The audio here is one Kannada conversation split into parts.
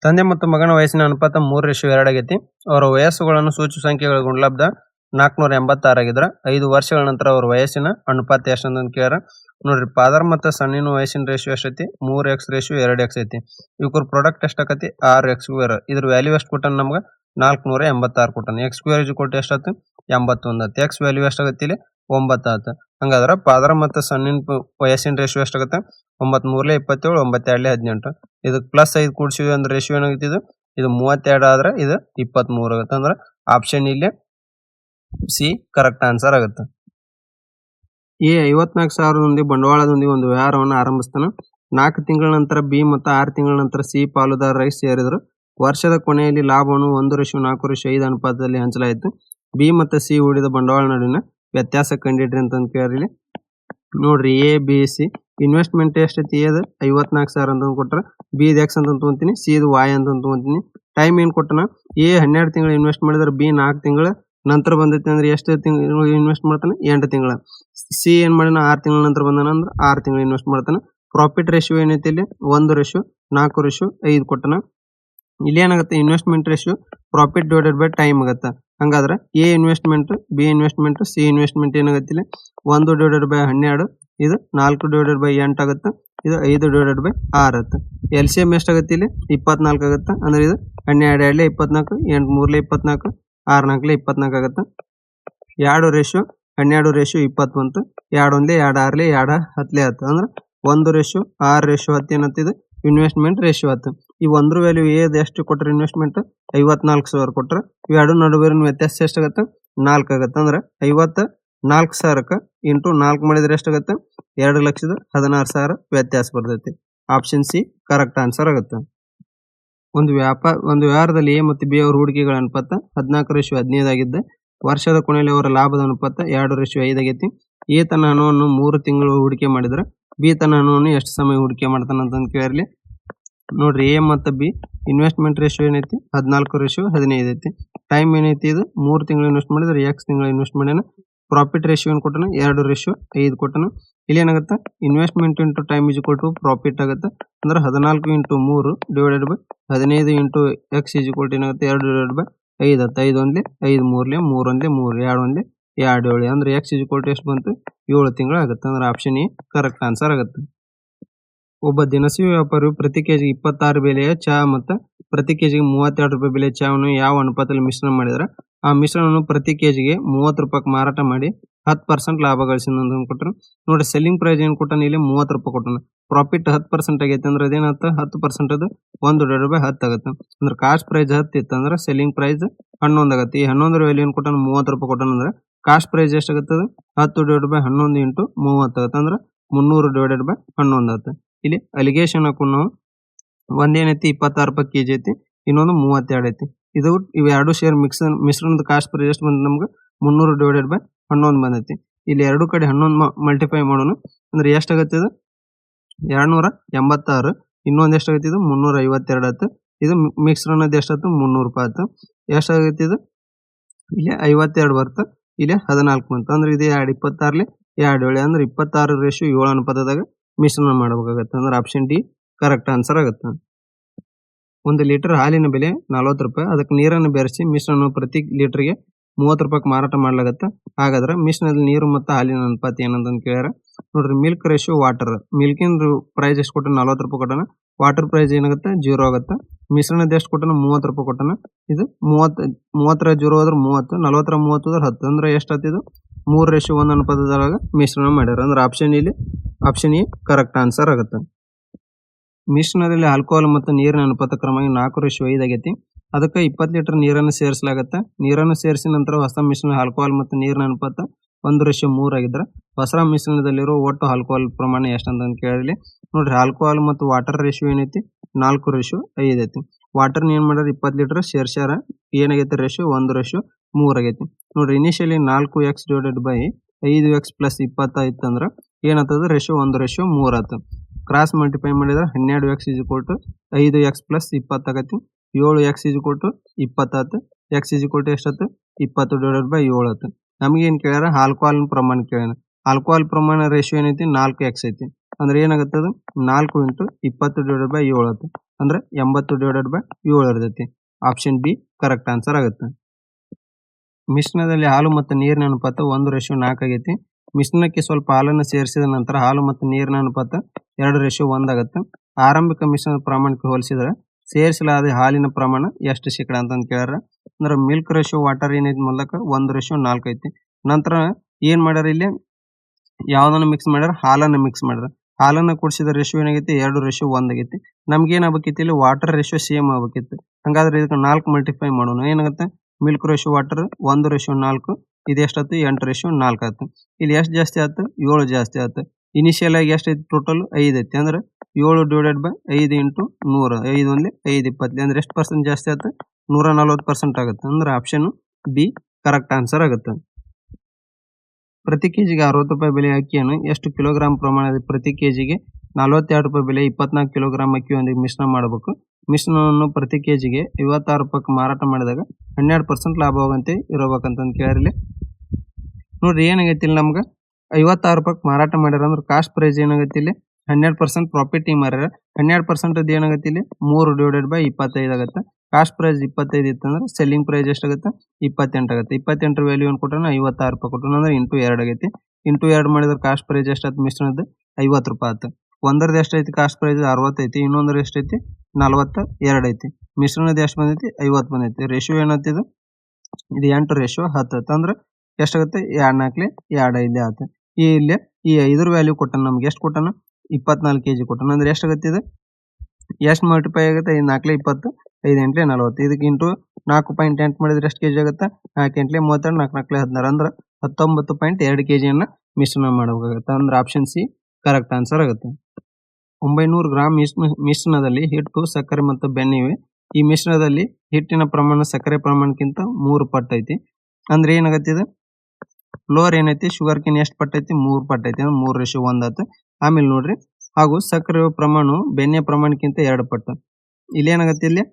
ತಂದೆ ಮತ್ತು ಮಗನ ವಯಸ್ಸಿನ ಅನುಪಾತ 3:2 ಆಗೈತಿ. ಅವರ ವಯಸ್ಸುಗಳನ್ನು ಸೂಚ್ಯ ಸಂಖ್ಯೆಗಳ ಗುಣಲಬ್ಧ 486 ಆಗಿದ್ರ 5 ವರ್ಷಗಳ ನಂತರ ಅವ್ರ ವಯಸ್ಸಿನ ಅನುಪಾತ ಎಷ್ಟು ಅಂತ ಕೇಳ್ಯಾರ. ನೋಡ್ರಿ, ಫಾದರ್ ಮತ್ತು ಸಣ್ಣಿನ ವಯಸ್ಸಿನ ರೇಷಿಯೋ ಎಷ್ಟೈತಿ? 3x:2x ಐತಿ. ಇವ್ರ ಪ್ರಾಡಕ್ಟ್ ಎಷ್ಟಾಕತಿ? 6x². ಇದ್ರ ವ್ಯಾಲ್ಯೂ ಎಷ್ಟು ಕೊಟ್ಟಾನ ನಮ್ಗೆ? 486 ಕೊಟ್ಟಾನ. x² ಎಷ್ಟಾಯ್ತು? 81 ಆಯ್ತು. ಎಕ್ಸ್ ವ್ಯಾಲ್ಯೂ ಎಷ್ಟಾಗತ್ತೆ ಇಲ್ಲಿ? 9 ಆಯ್ತು. ಹಂಗಾದ್ರ ಫಾದರ್ ಮತ್ತು ಸಣ್ಣಿನ ವಯಸ್ಸಿನ ರೇಷಿಯೋ ಎಷ್ಟಾಗತ್ತೆ? 9 3 27, 9 2 18. ಇದಕ್ಕೆ +5 ಕೂಡಿಸಿದ್ವಿ ಅಂದ್ರೆ ರೇಷಿಯೋ ಏನಾಗೈತಿ? ಇದು 32 ಆದ್ರೆ ಇದು 23 ಆಗುತ್ತೆ. ಅಂದ್ರೆ ಆಪ್ಷನ್ ಇಲ್ಲಿ ಸಿ ಕರೆಕ್ಟ್ ಆನ್ಸರ್ ಆಗುತ್ತೆ. ಎ 54,000 ಬಂಡವಾಳದೊಂದಿಗೆ ಒಂದು ವ್ಯವಹಾರವನ್ನು ಆರಂಭಿಸ್ತಾನೆ. 4 ತಿಂಗಳ ನಂತರ ಬಿ ಮತ್ತು 6 ತಿಂಗಳ ನಂತರ ಸಿ ಪಾಲುದಾರರಾಗಿ ಸೇರಿದರು. ವರ್ಷದ ಕೊನೆಯಲ್ಲಿ ಲಾಭವನ್ನು 1:4:5 ಅನುಪಾತದಲ್ಲಿ ಹಂಚಲಾಯಿತು. ಬಿ ಮತ್ತು ಸಿ ಹೂಡಿದ ಬಂಡವಾಳ ನಡುವಿನ ವ್ಯತ್ಯಾಸ ಕಂಡಿಡ್ರಿ ಅಂತ ಕೇಳಿರಿ. ನೋಡ್ರಿ, ಎ ಬಿ ಸಿ ಇನ್ವೆಸ್ಟ್ಮೆಂಟ್ ಎಷ್ಟೈತಿ? ಎದು 54,000 ಅಂತ ಕೊಟ್ರೆ, ಬಿ ಇದು ಎಕ್ಸ್ ಅಂತ ತೊಗೊಂತೀನಿ, ಸಿ ಇದು ವಾಯ್ ಅಂತ ತೊಗೊಂತೀನಿ. ಟೈಮ್ ಏನು ಕೊಟ್ಟನ? ಎ 12 ತಿಂಗಳು ಇನ್ವೆಸ್ಟ್ ಮಾಡಿದ್ರೆ ಬಿ 4 ತಿಂಗಳ ನಂತರ ಬಂದೈತಿ ಅಂದ್ರೆ ಎಷ್ಟು ತಿಂಗಳು ಇನ್ವೆಸ್ಟ್ ಮಾಡ್ತಾನೆ? 8 ತಿಂಗಳ. ಸಿ ಏನ್ ಮಾಡಿನ 6 ತಿಂಗಳ ನಂತರ ಬಂದಾನ ಅಂದ್ರೆ 6 ತಿಂಗಳು ಇನ್ವೆಸ್ಟ್ ಮಾಡ್ತಾನೆ. ಪ್ರಾಫಿಟ್ ರೇಷಿಯೋ ಏನೈತಿ ಇಲ್ಲಿ? 1:4:5 ಕೊಟ್ಟನ. ಇಲ್ಲಿ ಏನಾಗುತ್ತೆ? Investment ratio profit divided by time ಆಗುತ್ತೆ. ಹಂಗಾದ್ರೆ A investment, B investment, C investment ಏನಾಗುತ್ತೆ ಇಲ್ಲಿ? 1/12, ಇದು 4/8 ಆಗುತ್ತೆ. ಇದು 5/6 ಆಗುತ್ತೆ. LCM ಎಷ್ಟಾಗುತ್ತೆ ಇಲ್ಲಿ? 24 ಆಗುತ್ತೆ. ಅಂದ್ರೆ ಇದು 12 2 24, 8 3 24, 6 4 24 ಆಗುತ್ತೆ. 2:12:20 ಬಂತು. 2 1 2 6 2 10 ಆಯ್ತು. ಅಂದ್ರೆ 1:6:10 ಏನತ್ತಿದೆ? ಇನ್ವೆಸ್ಟ್ಮೆಂಟ್ ರೇಷಿಯೋ ಆಯ್ತು. ಈ ಒಂದ್ರ ವ್ಯಾಲ್ಯೂ ಏದು ಎಷ್ಟು ಕೊಟ್ರೆ ಇನ್ವೆಸ್ಟ್ಮೆಂಟ್? 54,000 ಕೊಟ್ರೆ, ಇವೆರಡು ನಡುವಿನ ವ್ಯತ್ಯಾಸ ಎಷ್ಟಾಗತ್ತೆ? 4 ಆಗುತ್ತೆ. ಅಂದ್ರೆ 54,000 ಇಂಟು 4 ಮಾಡಿದ್ರೆ ಎಷ್ಟಾಗತ್ತೆ? 2,16,000 ವ್ಯತ್ಯಾಸ ಬರ್ತೈತಿ. ಆಪ್ಷನ್ ಸಿ ಕರೆಕ್ಟ್ ಆನ್ಸರ್ ಆಗುತ್ತೆ. ಒಂದು ವ್ಯವಹಾರದಲ್ಲಿ ಎ ಮತ್ತು ಬಿ ಅವರ ಹೂಡಿಕೆಗಳ ಅನುಪಾತ 14:15 ಆಗಿದ್ದ ವರ್ಷದ ಕೊನೆಯಲ್ಲಿ ಅವರ ಲಾಭದ ಅನುಪಾತ 2:5 ಆಗೈತಿ. ಎ ತನ್ನ ಹಣವನ್ನು 3 ತಿಂಗಳು ಹೂಡಿಕೆ ಮಾಡಿದ್ರೆ ಬಿ ತನ್ನ ಹಣವನ್ನು ಎಷ್ಟು ಸಮಯ ಹೂಡಿಕೆ ಮಾಡ್ತಾನೆ ಅಂತ ಕೇಳಲಿ. ನೋಡ್ರಿ, ಎ ಮತ್ತು ಬಿ ಇನ್ವೆಸ್ಟ್ಮೆಂಟ್ ರೇಷಿಯೋ ಏನೈತಿ? 14:15 ಐತಿ. ಟೈಮ್ ಏನೈತಿ? ಇದು 3 ತಿಂಗಳು ಇನ್ವೆಸ್ಟ್ ಮಾಡಿದ್ರೆ ಎಕ್ಸ್ ತಿಂಗಳು ಇನ್ವೆಸ್ಟ್ ಮಾಡ್ಯಾನ. ಪ್ರಾಫಿಟ್ ರೇಷಿಯೋ ಏನು ಕೊಟ್ಟನ? 2:5 ಕೊಟ್ಟನ. ಇಲ್ಲಿ ಏನಾಗುತ್ತೆ? Investment into time is equal to profit ಆಗುತ್ತೆ. ಅಂದ್ರೆ 14 × 3 divided by 15 × X is equal to ಏನಾಗುತ್ತೆ? 2/5 ಆಗುತ್ತೆ. 5 1 5 3 3 1 3 2 1 2 7. ಅಂದ್ರೆ ಎಕ್ಸ್ ಇಸ್ ಈಕ್ವಲ್ ಟು ಎಷ್ಟು ಬಂತು? 7 ತಿಂಗಳು ಆಗುತ್ತೆ. ಅಂದ್ರೆ ಆಪ್ಷನ್ ಎ ಕರೆಕ್ಟ್ ಆನ್ಸರ್ ಆಗುತ್ತೆ. ಒಬ್ಬ ದಿನಸಿ ವ್ಯಾಪಾರಿಯು ಪ್ರತಿ ಕೆಜಿಗೆ 26 ಬೆಲೆಯ ಚಹಾ ಮತ್ತು ಪ್ರತಿ ಕೆಜಿಗೆ 32 ರೂಪಾಯಿ ಬೆಲೆಯ ಚಹಾವನ್ನು ಯಾವ ಅನುಪಾತದಲ್ಲಿ ಮಿಶ್ರಣ ಮಾಡಿದ್ರೆ ಆ ಮಿಶ್ರಣವನ್ನು ಪ್ರತಿ ಕೆಜಿಗೆ 30 ರೂಪಾಯಿಗೆ ಮಾರಾಟ ಮಾಡಿ 10% ಲಾಭ ಗಳಿಸಿದ ಅಂತ ಕೊಟ್ಟರು. ನೋಡಿ, ಸೆಲ್ಲಿಂಗ್ ಪ್ರೈಸ್ ಏನು ಕೊಟ್ಟಾನ? ಇಲ್ಲಿ 30 ರೂಪಾಯಿ ಕೊಟ್ಟಾನ. ಪ್ರಾಫಿಟ್ 10% ಆಗೈತೆ ಅಂದ್ರೆ ಅದೇನಾಗುತ್ತೆ? 10% ಅದು 1/10 ಆಗುತ್ತೆ. ಅಂದ್ರೆ ಕಾಸ್ಟ್ ಪ್ರೈಸ್ 10 ಇತ್ತು ಅಂದ್ರೆ ಸೆಲ್ಲಿಂಗ್ ಪ್ರೈಸ್ 11 ಆಗುತ್ತೆ. ಈ 11 ವ್ಯಾಲ್ಯೂ ಏನು ಕೊಟ್ಟಾನ? 30 ರೂಪಾಯಿ ಕೊಟ್ಟಾನ. ಅಂದ್ರೆ ಕಾಸ್ಟ್ ಪ್ರೈಸ್ ಎಷ್ಟಾಗುತ್ತೆ? 10/11 × 30 ಆಗುತ್ತೆ. ಅಂದ್ರೆ 300/11 ಆಗುತ್ತೆ. ಇಲ್ಲಿ ಅಲಿಗೇಷನ್ ಹಾಕು ನಾವು. ಒಂದೇನೈತಿ? 26 ರೂಪಾಯಿ ಕೆಜಿ ಐತಿ, ಇನ್ನೊಂದು 32 ಐತಿ. ಇವೆರಡು ಶೇರ್ ಮಿಶ್ರಣದ ಕಾಸ್ಟ್ ಪ್ರೈಸ್ ಎಷ್ಟು ಬಂದ ನಮ್ಗೆ? 300/11 ಬಂದೈತಿ. ಇಲ್ಲಿ ಎರಡು ಕಡೆ 11 ಮಲ್ಟಿಫೈ ಮಾಡೋಣ ಅಂದ್ರೆ ಎಷ್ಟಾಗತ್ತೆ? ಇದು 286. ಇನ್ನೊಂದು ಎಷ್ಟಾಗತ್ತೆ? ಇದು 352 ಆಯ್ತು. ಇದು ಮಿಶ್ರಣದ ಎಷ್ಟಾಯ್ತು? 300 ರೂಪಾಯಿ ಆಯ್ತು. ಎಷ್ಟಾಗತ್ತೆ? ಇದು ಇಲ್ಲಿ 52 ಬರುತ್ತೆ, ಇಲ್ಲಿ 14 ಬಂತು. ಅಂದ್ರೆ ಇದು 2 26 2 ಅಂದ್ರೆ 26:7 ಅನುಪಾತದಾಗ ಮಿಶ್ರಣ ಮಾಡಬೇಕಾಗತ್ತೆ. ಅಂದ್ರೆ ಆಪ್ಷನ್ ಡಿ ಕರೆಕ್ಟ್ ಆನ್ಸರ್ ಆಗುತ್ತೆ. 1 ಲೀಟರ್ ಹಾಲಿನ ಬೆಲೆ 40 ರೂಪಾಯಿ. ಅದಕ್ಕೆ ನೀರನ್ನು ಬೆರೆಸಿ ಮಿಶ್ರಣ ಪ್ರತಿ ಲೀಟರ್ಗೆ 30 ರೂಪಾಯಿಗೆ ಮಾರಾಟ ಮಾಡಲಾಗುತ್ತೆ. ಹಾಗಾದ್ರೆ ಮಿಶ್ರಣದಲ್ಲಿ ನೀರು ಮತ್ತು ಹಾಲಿನ ಅನುಪಾತ ಏನಂತ ಕೇಳ್ಯಾರ. ನೋಡ್ರಿ, ಮಿಲ್ಕ್ ರೇಷಿಯೋ ವಾಟರ್. ಮಿಲ್ಕಿನ ಪ್ರೈಸ್ ಎಷ್ಟು ಕೊಟ್ಟನ? 40 ರೂಪಾಯಿ ಕೊಟ್ಟನ. ವಾಟರ್ ಪ್ರೈಸ್ ಏನಾಗುತ್ತೆ? 0 ಆಗುತ್ತೆ. ಮಿಶ್ರಣದ ಎಷ್ಟು ಕೊಟ್ಟನ? 30 ರೂಪಾಯಿ ಕೊಟ್ಟನ. ಇದು 30 0 ಹೋದ್ರೆ 30, 40 30 ಹೋದ್ರೆ 10. ಅಂದ್ರೆ ಎಷ್ಟಾಗ್ತಿದ್ದು? 3:1 ಅನುಪಾತದೊಳಗೆ ಮಿಶ್ರಣ ಮಾಡ್ಯಾರ. ಅಂದ್ರೆ ಆಪ್ಷನ್ ಎ ಕರೆಕ್ಟ್ ಆನ್ಸರ್ ಆಗುತ್ತೆ. ಮಿಶ್ರಣದಲ್ಲಿ ಆಲ್ಕೋಹಾಲ್ ಮತ್ತು ನೀರಿನ ಅನುಪಾತ ಕ್ರಮವಾಗಿ 4:5 ಆಗೈತಿ. ಅದಕ್ಕೆ 20 ಲೀಟರ್ ನೀರನ್ನು ಸೇರಿಸಲಾಗುತ್ತೆ. ನೀರನ್ನು ಸೇರಿಸಿದ ನಂತರ ಹೊಸ ಮಿಶ್ರಣ ಆಲ್ಕೋಹಾಲ್ ಮತ್ತು ನೀರಿನ ಅನುಪಾತ 1:3 ಆಗಿದ್ರೆ ಹೊಸ ಮಿಶ್ರಣದಲ್ಲಿರುವ ಒಟ್ಟು ಆಲ್ಕೋಹಾಲ್ ಪ್ರಮಾಣ ಎಷ್ಟಂತ ಕೇಳಲಿ. ನೋಡ್ರಿ, ಆಲ್ಕೋಹಾಲ್ ಮತ್ತು ವಾಟರ್ ರೇಷಿಯೋ ಏನೈತಿ? 4:5 ಐತಿ. ವಾಟರ್ನ ಏನ್ ಮಾಡ್ಯಾರ? 20 ಲೀಟರ್ ಸೇರ್ಸ್ಯಾರ. ಏನಾಗೈತಿ? ರೇಷಿಯೋ 1:3 ಆಗೈತಿ. ನೋಡ್ರಿ, ಇನಿಷಿಯಲಿ 4x/5x + 20 ಆಯ್ತು ಅಂದ್ರೆ ಏನಾಗ್ತದೆ? ರೇಷಿಯೋ 1:3 ಆಯ್ತು. ಕ್ರಾಸ್ ಮಲ್ಟಿಫೈ ಮಾಡಿದ್ರೆ 12x = 5x + 20 ಆಗೈತಿ. 7x = 20 ಆಯ್ತು. x = ಎಷ್ಟಾಯ್ತು? 20/7 ಆಯ್ತು. ನಮಗೇನು ಕೇಳ್ಯಾರ? ಆಲ್ಕೋಹಾಲ್ ಪ್ರಮಾಣ ಕೇಳ್ಯಾನ. ಆಲ್ಕೋಹಾಲ್ ಪ್ರಮಾಣ ರೇಷಿಯೋ ಏನೈತಿ? 4x ಐತಿ. ಅಂದ್ರೆ ಏನಾಗುತ್ತೆ? ಅದು 4 × 20/7 ಆಯ್ತು. ಅಂದ್ರೆ 80/7 ಇರ್ತೈತಿ. ಆಪ್ಷನ್ ಬಿ ಕರೆಕ್ಟ್ ಆನ್ಸರ್ ಆಗುತ್ತೆ. ಮಿಶ್ರಣದಲ್ಲಿ ಹಾಲು ಮತ್ತು ನೀರಿನ ಅನುಪಾತ 1:4 ಆಗೈತಿ. ಮಿಶ್ರಣಕ್ಕೆ ಸ್ವಲ್ಪ ಹಾಲನ್ನು ಸೇರಿಸಿದ ನಂತರ ಹಾಲು ಮತ್ತು ನೀರಿನ ಅನುಪಾತ 2:1 ಆಗುತ್ತೆ. ಆರಂಭಿಕ ಮಿಶ್ರಣದ ಪ್ರಮಾಣಕ್ಕೆ ಹೋಲಿಸಿದ್ರೆ ಸೇರಿಸಲಾದ ಹಾಲಿನ ಪ್ರಮಾಣ ಎಷ್ಟು ಶೇಕಡ ಅಂತಂದು ಕೇಳ್ಯಾರ. ಅಂದ್ರೆ ಮಿಲ್ಕ್ ರೇಷಿಯೋ ವಾಟರ್ ಏನೈತಿ ಮೊದಲಕ 1:4 ಐತಿ. ನಂತರ ಏನ್ ಮಾಡ್ಯಾರ ಇಲ್ಲಿ ಯಾವ್ದನ್ನ ಮಿಕ್ಸ್ ಮಾಡ್ಯಾರ, ಹಾಲನ್ನ ಮಿಕ್ಸ್ ಮಾಡ್ಯಾರ. ಹಾಲನ್ನ ಕೂಡಿಸಿದ ರೇಷಿಯೋ ಏನಾಗೈತಿ 2:1 ಆಗೈತಿ. ನಮ್ಗೆ ಏನ್ ಆಗ್ಬೇಕಿತ್ತು ಇಲ್ಲಿ ವಾಟರ್ ರೇಷಿಯೋ ಸೇಮ್ ಆಗ್ಬೇಕಿತ್ತು. ಹಂಗಾದ್ರೆ ಇದಕ್ಕೆ 4 ಮಲ್ಟಿಫೈ ಮಾಡೋಣ. ಏನಾಗುತ್ತೆ ಮಿಲ್ಕ್ ರೇಷಿಯೋ ವಾಟರ್ 1:4, ಇದು ಎಷ್ಟಾಯ್ತು 8:4 ಆಯ್ತು. ಇಲ್ಲಿ ಎಷ್ಟು ಜಾಸ್ತಿ ಆಯ್ತು 7 ಜಾಸ್ತಿ ಆಯ್ತು. ಇನಿಷಿಯಲ್ ಆಗಿ ಎಷ್ಟು ಐತಿ ಟೋಟಲ್ 5 ಐತಿ. ಅಂದ್ರೆ 7/5 ಇಂಟು 100, 5 1 5 20 ಅಂದ್ರೆ ಎಷ್ಟು ಪರ್ಸೆಂಟ್ ಜಾಸ್ತಿ ಆಯ್ತು 140% ಆಗುತ್ತೆ. ಅಂದ್ರೆ ಆಪ್ಷನ್ ಬಿ ಕರೆಕ್ಟ್ ಆನ್ಸರ್ ಆಗುತ್ತೆ. ಪ್ರತಿ ಕೆಜಿಗೆ 60 ರೂಪಾಯಿ ಬೆಲೆ ಅಕ್ಕಿಯನ್ನು ಎಷ್ಟು ಕಿಲೋಗ್ರಾಂ ಪ್ರಮಾಣದ ಪ್ರತಿ ಕೆಜಿಗೆ 42 ರೂಪಾಯಿ ಬೆಲೆ 24 ಕಿಲೋಗ್ರಾಂ ಅಕ್ಕಿಯೊಂದಿಗೆ ಮಿಶ್ರಣ ಮಾಡಬೇಕು. ಮಿಶ್ರಣವನ್ನು ಪ್ರತಿ ಕೆಜಿಗೆ 56 ರೂಪಾಯಿಗೆ ಮಾರಾಟ ಮಾಡಿದಾಗ 12% ಲಾಭವಾಗಂತೆ ಇರಬೇಕಂತಂದು ಕೇಳಿರಲಿ. ನೋಡ್ರಿ ಏನಾಗೈತಿ ಇಲ್ಲಿ ನಮ್ಗೆ 56 ರೂಪಾಯಿಗೆ ಮಾರಾಟ ಮಾಡ್ಯಾರ ಅಂದ್ರೆ ಕಾಸ್ಟ್ ಪ್ರೈಸ್ ಏನಾಗೈತಿ ಇಲ್ಲಿ 12% ಪ್ರಾಫಿಟ್ ಮಾರ್ಯಾರ. 12% ಏನಾಗತ್ತೆ ಇಲ್ಲಿ 3/25 ಆಗುತ್ತೆ. ಕಾಸ್ಟ್ ಪ್ರೈಸ್ 25 ಇತ್ತಂದ್ರೆ ಸೆಲ್ಲಿಂಗ್ ಪ್ರೈಸ್ ಎಷ್ಟಾಗುತ್ತೆ 28 ಆಗುತ್ತೆ. 28 ವ್ಯಾಲ್ಯೂ ಏನು ಕೊಟ್ಟನ 56 ರೂಪಾಯಿ ಕೊಟ್ಟನ ಅಂದ್ರೆ ಇಂಟು 2 ಆಗೈತಿ. ಇಂಟು 2 ಮಾಡಿದ್ರೆ ಕಾಸ್ಟ್ ಪ್ರೈಸ್ ಎಷ್ಟಾಯ್ತು ಮಿಶ್ರಣದ 50 ರೂಪಾಯಿ ಆಯ್ತು. ಒಂದರದ್ದು ಎಷ್ಟೈತಿ ಕಾಸ್ಟ್ ಪ್ರೈಸ್ 60 ಐತಿ, ಇನ್ನೊಂದ್ರ ಎಷ್ಟೈತಿ 42 ಐತಿ. ಮಿಶ್ರಣದ ಎಷ್ಟು ಬಂದೈತಿ 50 ಬಂದೈತಿ. ರೇಷಿಯೋ ಏನಂತಿದು ಇದು 8:10 ಅಂದ್ರೆ ಎಷ್ಟಾಗುತ್ತೆ 2 4 2 5 ಆಯ್ತು. ಇಲ್ಲಿ ಈ 5 ವ್ಯಾಲ್ಯೂ ಕೊಟ್ಟನ ನಮ್ಗೆ ಎಷ್ಟು ಕೊಟ್ಟನ 24 kg ಕೊಟ್ಟನ ಅಂದ್ರೆ ಎಷ್ಟಾಗುತ್ತೆ ಇದು ಎಷ್ಟು ಮಲ್ಟಿಪ್ಲೈ ಆಗುತ್ತೆ 5 4 20 5 8 40. ಇದಕ್ಕೆ ಇಂಟು 4.8 ಮಾಡಿದ್ರೆ ಎಷ್ಟು ಕೆಜಿ ಆಗುತ್ತೆ 4 8 32 4 4 16 ಅಂದ್ರೆ 19.2 kgಯನ್ನು ಮಿಶ್ರಣ ಮಾಡಬೇಕಾಗುತ್ತೆ. ಅಂದ್ರೆ ಆಪ್ಷನ್ ಸಿ ಕರೆಕ್ಟ್ ಆನ್ಸರ್ ಆಗುತ್ತೆ. 900 ಗ್ರಾಂ ಮಿಶ್ರಣದಲ್ಲಿ ಹಿಟ್ಟು ಸಕ್ಕರೆ ಮತ್ತು ಬೆಣ್ಣೆ ಇವೆ. ಈ ಮಿಶ್ರಣದಲ್ಲಿ ಹಿಟ್ಟಿನ ಪ್ರಮಾಣ ಸಕ್ಕರೆ ಪ್ರಮಾಣಕ್ಕಿಂತ 3 ಪಟ್ಟು ಐತಿ. ಅಂದ್ರೆ ಏನಾಗತ್ತೆ ಇದು ಫ್ಲೋರ್ ಏನೈತಿ ಶುಗರ್ ಕಿನ್ ಎಷ್ಟು ಪಟ್ಟು ಐತಿ 3 ಪಟ್ಟು ಐತಿ. ಅಂದ್ರೆ 3:1 ಆಯ್ತು. ಆಮೇಲೆ ನೋಡ್ರಿ ಹಾಗೂ ಸಕ್ಕರೆ ಪ್ರಮಾಣವು ಬೆಣ್ಣೆ ಪ್ರಮಾಣಕ್ಕಿಂತ 2 ಪಟ್ಟು. ಇಲ್ಲಿ ಏನಾಗತ್ತೆ ಇಲ್ಲಿ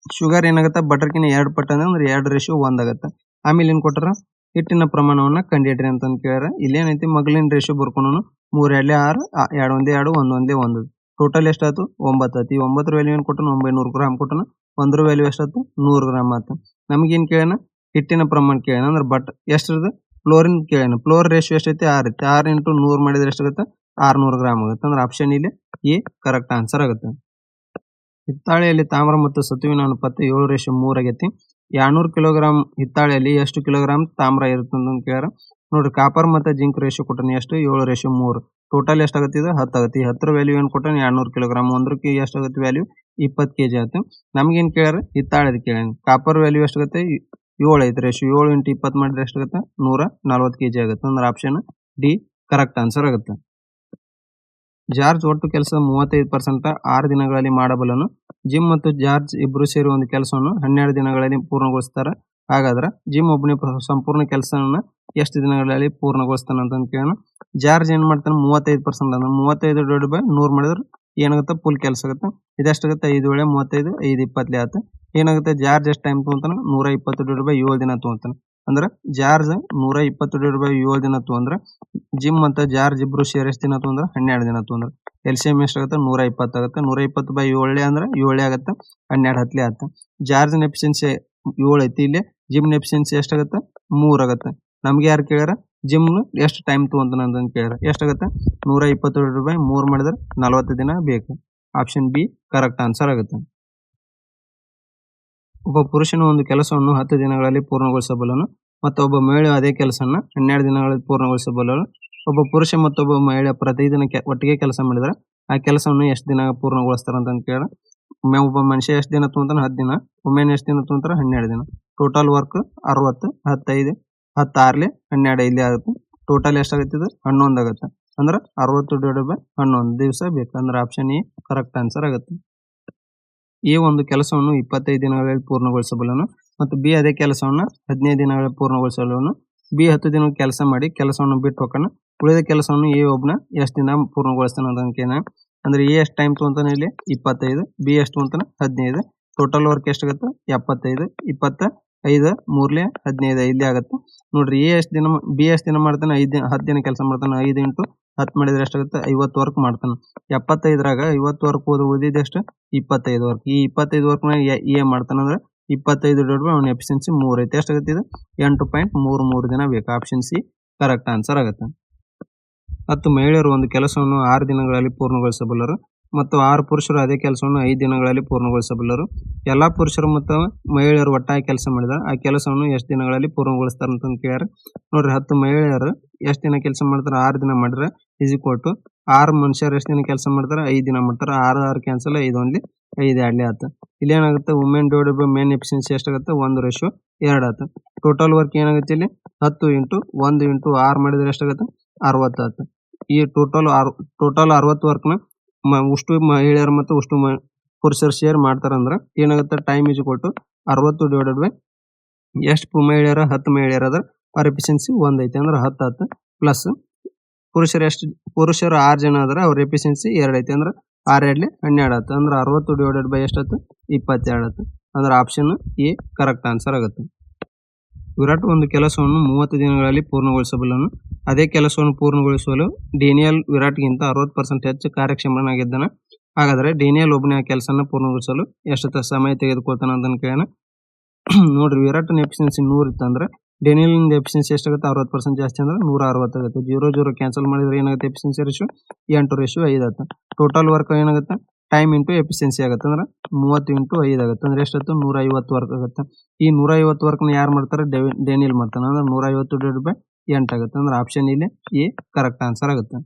ಶುಗರ್ ಏನಾಗತ್ತೆ ಬಟರ್ಕಿನ 2 ಪಟ್ಟು ಅಂದ್ರೆ 2:1 ಆಗುತ್ತೆ. ಆಮೇಲೆ ಏನ್ ಕೊಟ್ಟಾರ ಹಿಟ್ಟಿನ ಪ್ರಮಾಣವನ್ನ ಕಂಡಿಡ್ರಿ ಅಂತಂದು ಕೇಳ್ಯಾರ. ಇಲ್ಲೇನೈತಿ ಮಗಳಿನ ರೇಷಿಯೋ ಬರ್ಕೊಂಡು 3 2 6 2 1 2 1 1 1 ಟೋಟಲ್ ಎಷ್ಟಾಯ್ತು 9 ಆಯ್ತು. ಈ 9 ವ್ಯಾಲ್ಯೂ ಏನು ಕೊಟ್ಟನು 900 ಗ್ರಾಮ್ ಕೊಟ್ಟನು. 1 ವ್ಯಾಲ್ಯೂ ಎಷ್ಟಾಯ್ತು 100 ಗ್ರಾಮ್ ಆಯ್ತು. ನಮಗೇನು ಕೇಳ್ಯಾನ ಹಿಟ್ಟಿನ ಪ್ರಮಾಣ ಕೇಳ್ಯಾನ ಅಂದ್ರೆ ಬಟ್ ಎಷ್ಟಿದೆ ಫ್ಲೋರಿನ್ ಕೇಳ್ಯಾನ. ಫ್ಲೋರ್ ರೇಷಿಯೋ ಎಷ್ಟೈತಿ 6 ಐತಿ. 6 ಇಂಟು 100 ಮಾಡಿದ್ರೆ ಎಷ್ಟಾಗುತ್ತೆ 600 ಗ್ರಾಮ್ ಆಗುತ್ತೆ. ಅಂದ್ರೆ ಆಪ್ಷನ್ ಇಲ್ಲಿ ಎ ಕರೆಕ್ಟ್ ಆನ್ಸರ್ ಆಗುತ್ತೆ. ಹಿತ್ತಾಳೆಯಲ್ಲಿ ತಾಮ್ರ ಮತ್ತು ಸತುವಿನ ಅನುಪಾತ 7:3 ಆಗೈತಿ. 200 ಕಿಲೋಗ್ರಾಂ ಹಿತ್ತಾಳೆಯಲ್ಲಿ ಎಷ್ಟು ಕಿಲೋಗ್ರಾಂ ತಾಮ್ರ ಇರುತ್ತೆ ಅಂತ ಕೇಳ್ಯಾರ. ನೋಡ್ರಿ ಕಾಪರ್ ಮತ್ತು ಜಿಂಕ್ ರೇಷಿಯೋ ಕೊಟ್ಟನ ಎಷ್ಟು 7:3. ಟೋಟಲ್ ಎಷ್ಟಾಗುತ್ತೆ ಇದು 10 ಆಗುತ್ತೆ. ಈ 10 ವ್ಯಾಲ್ಯೂ ಏನು ಕೊಟ್ಟನ 200 ಕಿಲೋಗ್ರಾಂ. ಒಂದಕ್ಕೆ ಎಷ್ಟಾಗುತ್ತೆ ವ್ಯಾಲ್ಯೂ 20 kg ಆಯ್ತು. ನಮ್ಗೇನು ಕೇಳ್ಯಾರ ಹಿತ್ತಾಳೆದು ಕೇಳ್ಯಾನ. ಕಾಪರ್ ವ್ಯಾಲ್ಯೂ ಎಷ್ಟಾಗುತ್ತೆ 7 ಐತೆ. ರೇಷಿಯೋ 7 ಇಂಟು 20 ಮಾಡಿದ್ರೆ ಎಷ್ಟಾಗುತ್ತೆ 140 kg ಆಗುತ್ತೆ. ಅಂದ್ರೆ ಆಪ್ಷನ್ ಡಿ ಕರೆಕ್ಟ್ ಆನ್ಸರ್ ಆಗುತ್ತೆ. ಜಾರ್ಜ್ ಒಟ್ಟು ಕೆಲಸ 35% 6 ದಿನಗಳಲ್ಲಿ ಮಾಡಬಲ್ಲನು. ಜಿಮ್ ಮತ್ತು ಜಾರ್ಜ್ ಇಬ್ರು ಸೇರಿ ಒಂದು ಕೆಲಸವನ್ನು 12 ದಿನಗಳಲ್ಲಿ ಪೂರ್ಣಗೊಳಿಸ್ತಾರೆ. ಹಾಗಾದ್ರೆ ಜಿಮ್ ಒಬ್ಬನೇ ಸಂಪೂರ್ಣ ಕೆಲಸವನ್ನ ಎಷ್ಟು ದಿನಗಳಲ್ಲಿ ಪೂರ್ಣಗೊಳಿಸ್ತಾನೆ ಅಂತಂದು ಕೇಳೋಣ. ಜಾರ್ಜ್ ಏನ್ ಮಾಡ್ತಾನೆ 35% ಅಂದ್ರೆ 35/100 ಮಾಡಿದ್ರೆ ಏನಾಗುತ್ತೆ ಫುಲ್ ಕೆಲಸ ಆಗುತ್ತೆ. ಇದೆಷ್ಟಾಗುತ್ತೆ 5 ವೇಳೆ 35 5 20 ಆಯ್ತು. ಏನಾಗುತ್ತೆ ಜಾರ್ಜ್ ಎಷ್ಟು ಟೈಮ್ ತೊಗೊಂತಾನೆ 120/7 ದಿನ ತೊಗೊಂತಾನೆ. ಅಂದ್ರೆ ಜಾರ್ಜ್ 120/7 ದಿನ ತೊಗೊಂಡ್ರೆ ಜಿಮ್ ಮತ್ತು ಜಾರ್ಜ್ ಇಬ್ರು ಸೇರಿ ಎಷ್ಟು ದಿನ ತೊಗೊಂಡ್ರೆ 12 ದಿನ ತೊಗೊಂಡ್ರೆ LCM ಎಷ್ಟಾಗುತ್ತೆ 120 ಆಗುತ್ತೆ. 120/7 ಅಂದ್ರೆ 7 ಆಗುತ್ತೆ 12 10 ಆಗುತ್ತೆ. ಜಾರ್ಜ್ ಎಫಿಷಿಯನ್ಸಿ 7 ಐತಿ. ಇಲ್ಲಿ ಜಿಮ್ ಎಫಿಷಿಯನ್ಸಿ ಎಷ್ಟಾಗುತ್ತೆ 3 ಆಗುತ್ತೆ. ನಮ್ಗೆ ಯಾರು ಕೇಳ್ಯಾರ ಜಿಮ್ ಎಷ್ಟು ಟೈಮ್ ತೊಗೊಂತಾನ ಅಂತ ಕೇಳ್ಯಾರ. ಎಷ್ಟಾಗುತ್ತೆ 120/3 ಮಾಡಿದ್ರೆ 40 ದಿನ ಬೇಕು. ಆಪ್ಷನ್ ಬಿ ಕರೆಕ್ಟ್ ಆನ್ಸರ್ ಆಗುತ್ತೆ. ಒಬ್ಬ ಪುರುಷನು ಒಂದು ಕೆಲಸವನ್ನು 10 ದಿನಗಳಲ್ಲಿ ಪೂರ್ಣಗೊಳಿಸಬಲ್ಲನು ಮತ್ತು ಒಬ್ಬ ಮಹಿಳೆ ಅದೇ ಕೆಲಸನ 12 ದಿನಗಳಲ್ಲಿ ಪೂರ್ಣಗೊಳಿಸಬಲ್ಲನು. ಒಬ್ಬ ಪುರುಷ ಮತ್ತೊಬ್ಬ ಮಹಿಳೆ ಪ್ರತಿದಿನ ಒಟ್ಟಿಗೆ ಕೆಲಸ ಮಾಡಿದ್ರೆ ಆ ಕೆಲಸವನ್ನು ಎಷ್ಟು ದಿನ ಪೂರ್ಣಗೊಳಿಸ್ತಾರ ಅಂತ ಕೇಳ. ಒಬ್ಬ ಮನುಷ್ಯ ಎಷ್ಟು ದಿನ ತೊಗೊಂತಾನ 10 ದಿನ, ವುಮೆನ್ ಎಷ್ಟು ದಿನ ತೊಗೊಂತಾರ 12 ದಿನ. ಟೋಟಲ್ ವರ್ಕ್ 60 15 10 6 12 ಇಲ್ಲಿ ಆಗುತ್ತೆ. ಟೋಟಲ್ ಎಷ್ಟಾಗುತ್ತೆ ಇದು 11 ಆಗುತ್ತೆ. ಅಂದ್ರೆ 60/11 ದಿವಸ ಬೇಕು. ಅಂದ್ರೆ ಆಪ್ಷನ್ ಎ ಕರೆಕ್ಟ್ ಆನ್ಸರ್ ಆಗುತ್ತೆ. ಎ ಒಂದು ಕೆಲಸವನ್ನು 25 ದಿನಗಳಲ್ಲಿ ಪೂರ್ಣಗೊಳಿಸಬಲ್ಲನು ಮತ್ತು ಬಿ ಅದೇ ಕೆಲಸವನ್ನು 15 ದಿನಗಳಲ್ಲಿ ಪೂರ್ಣಗೊಳಿಸಬಲ್ಲನು. ಬಿ 10 ದಿನ ಕೆಲಸ ಮಾಡಿ ಕೆಲಸವನ್ನು ಬಿಟ್ಟು ಹೋಗೋಣ. ಉಳಿದ ಕೆಲಸವನ್ನು ಎ ಒಬ್ಬನ ಎಷ್ಟು ದಿನ ಪೂರ್ಣಗೊಳಿಸ್ತಾನೆ ಅಂತ. ಅಂದ್ರೆ ಎ ಎಷ್ಟು ಟೈಮ್ ತೊಗೊಂತಾನೆ ಇಲ್ಲಿ 25, ಬಿ ಎಷ್ಟು ತೊಗೊಂತಾನೆ 15. ಟೋಟಲ್ ವರ್ಕ್ ಎಷ್ಟಾಗುತ್ತೆ 75 20 5 3 15 ಇಲ್ಲಿ ಆಗುತ್ತೆ ನೋಡ್ರಿ. ಎ ಎಷ್ಟು ದಿನ ಬಿ ಎಷ್ಟು ದಿನ ಮಾಡ್ತಾನೆ 10 ದಿನ ಕೆಲಸ ಮಾಡ್ತಾನೆ. 5 ಇಂಟು 10 ಮಾಡಿದ್ರೆ ಎಷ್ಟಾಗುತ್ತೆ 50 ವರ್ಕ್ ಮಾಡ್ತಾನೆ. 75ರಾಗ 50 ವರ್ಕ್ ಹೋದ್ರೆ ಉಳಿದಿದ್ದು ಎಷ್ಟು 25 ವರ್ಕ್. ಈ 25 ವರ್ಕ್ನ ಎ ಮಾಡ್ತಾನೆ ಅಂದ್ರೆ 25 ಡಿವೈಡ್ ಬೈ ಅವನ ಎಫಿಷಿಯನ್ಸಿ 3 ಐತೆ. ಎಷ್ಟಾಗುತ್ತೆ ಇದು 8.33 ದಿನ ಬೇಕು. ಆಪ್ಷನ್ ಸಿ ಕರೆಕ್ಟ್ ಆನ್ಸರ್ ಆಗುತ್ತೆ. 10 ಮಹಿಳೆಯರು ಒಂದು ಕೆಲಸವನ್ನು 6 ದಿನಗಳಲ್ಲಿ ಪೂರ್ಣಗೊಳಿಸಬಲ್ಲರು ಮತ್ತು 6 ಪುರುಷರು ಅದೇ ಕೆಲಸವನ್ನು 5 ದಿನಗಳಲ್ಲಿ ಪೂರ್ಣಗೊಳಿಸಬಲ್ಲರು. ಎಲ್ಲಾ ಪುರುಷರು ಮತ್ತು ಮಹಿಳೆಯರು ಒಟ್ಟಾಗಿ ಕೆಲಸ ಮಾಡಿದರೆ ಆ ಕೆಲಸವನ್ನು ಎಷ್ಟು ದಿನಗಳಲ್ಲಿ ಪೂರ್ಣಗೊಳಿಸ್ತಾರೆ ಅಂತ ಕೇಳ್ಯಾರ. ನೋಡ್ರಿ 10 ಮಹಿಳೆಯರು ಎಷ್ಟು ದಿನ ಕೆಲಸ ಮಾಡ್ತಾರೆ 6 ದಿನ ಮಾಡಿದ್ರೆ ಈಸ್ ಈಕ್ವಲ್ ಟು 6 ಮನುಷ್ಯರು ಎಷ್ಟು ದಿನ ಕೆಲಸ ಮಾಡ್ತಾರೆ 5 ದಿನ ಮಾಡ್ತಾರೆ. 6 6 ಕ್ಯಾನ್ಸಲ್ 5 ಓನ್ಲಿ 5 ಆಡ್ಲಿ ಆಯ್ತು. ಇಲ್ಲಿ ಏನಾಗುತ್ತೆ women divided by men efficiency ಎಷ್ಟಾಗುತ್ತೆ 1:2 ಆಯ್ತು. ಟೋಟಲ್ ವರ್ಕ್ ಏನಾಗುತ್ತೆ ಇಲ್ಲಿ 10 ಇಂಟು 1 ಇಂಟು 6 ಮಾಡಿದ್ರೆ ಎಷ್ಟಾಗುತ್ತೆ 60 ಆಯ್ತು. ಈ ಟೋಟಲ್ 60 ವರ್ಕ್ನ ಉಷ್ಟು ಮಹಿಳೆಯರು ಮತ್ತು ಉಷ್ಟು ಪುರುಷರು ಶೇರ್ ಮಾಡ್ತಾರಂದ್ರೆ ಏನಾಗುತ್ತೆ time is equal to 60 divided by ಎಷ್ಟು ಮಹಿಳೆಯರ 10 ಮಹಿಳೆಯರ ಅದ್ರ ಅವ್ರ ಎಫಿಷಿಯನ್ಸಿ 1 ಐತೆ ಅಂದ್ರೆ 10 ಆಯ್ತು. ಪ್ಲಸ್ ಪುರುಷರು 6 ಜನ ಆದ್ರೆ ಅವ್ರ ಎಫಿಷಿಯನ್ಸಿ 2 ಐತೆ ಅಂದ್ರೆ 6 2 12 ಆಯ್ತು. ಅಂದ್ರೆ 60 ಡಿವೈಡೆಡ್ ಬೈ ಎಷ್ಟಾಯ್ತು 22 ಆಯ್ತು. ಅಂದ್ರೆ ಆಪ್ಷನ್ ಎ ಕರೆಕ್ಟ್ ಆನ್ಸರ್ ಆಗುತ್ತೆ. ವಿರಾಟ್ ಒಂದು ಕೆಲಸವನ್ನು 30 ದಿನಗಳಲ್ಲಿ ಪೂರ್ಣಗೊಳಿಸಬಲ್ಲನು. ಅದೇ ಕೆಲಸವನ್ನು ಪೂರ್ಣಗೊಳಿಸಲು ಡೇನಿಯಲ್ ವಿರಾಟ್ಗಿಂತ 60% ಹೆಚ್ಚು ಕಾರ್ಯಕ್ಷಮನಾಗಿದ್ದಾನೆ. ಹಾಗಾದ್ರೆ ಡೇನಿಯಲ್ ಒಬ್ಬನೇ ಆ ಕೆಲಸನ ಪೂರ್ಣಗೊಳಿಸಲು ಎಷ್ಟು ಸಮಯ ತೆಗೆದುಕೊಳ್ತಾನೆ ಅಂತ ಕೇಳೋಣ. ನೋಡ್ರಿ ವಿರಾಟ್ನ ಎಫಿಷಿಯನ್ಸಿ 100 ಇತ್ತಂದ್ರೆ ಡೇನಿಯಲ್ ಎಫಿಷಿಯನ್ಸಿ ಎಷ್ಟಾಗುತ್ತೆ 60% ಜಾಸ್ತಿ ಅಂದ್ರೆ 160 ಆಗುತ್ತೆ. 0 ಕ್ಯಾನ್ಸಲ್ ಮಾಡಿದ್ರೆ ಏನಾಗುತ್ತೆ ಎಫಿಷಿಯನ್ಸಿ ರೇಷಿಯೋ 8:5 ಆಗುತ್ತೆ. ಟೋಟಲ್ ವರ್ಕ್ ಏನಾಗುತ್ತೆ ಟೈಮ್ ಇಂಟು ಎಫಿಷಿಯನ್ಸಿ ಆಗುತ್ತೆ ಅಂದ್ರೆ 30 ಇಂಟು 5 ಆಗುತ್ತೆ. ಅಂದ್ರೆ ಎಷ್ಟಾಯ್ತು 150 ವರ್ಕ್ ಆಗುತ್ತೆ. ಈ 150 ವರ್ಕ್ನ ಯಾರು ಮಾಡ್ತಾರೆ ಡೇನಿಯಲ್ ಮಾಡ್ತಾನೆ ಅಂದ್ರೆ 150 ಡಿವೈಡೆಡ್ ಬೈ 8 ಆಗುತ್ತೆ. ಅಂದ್ರೆ ಆಪ್ಷನ್ ಇಲ್ಲಿ ಎ ಕರೆಕ್ಟ್ ಆನ್ಸರ್ ಆಗುತ್ತೆ.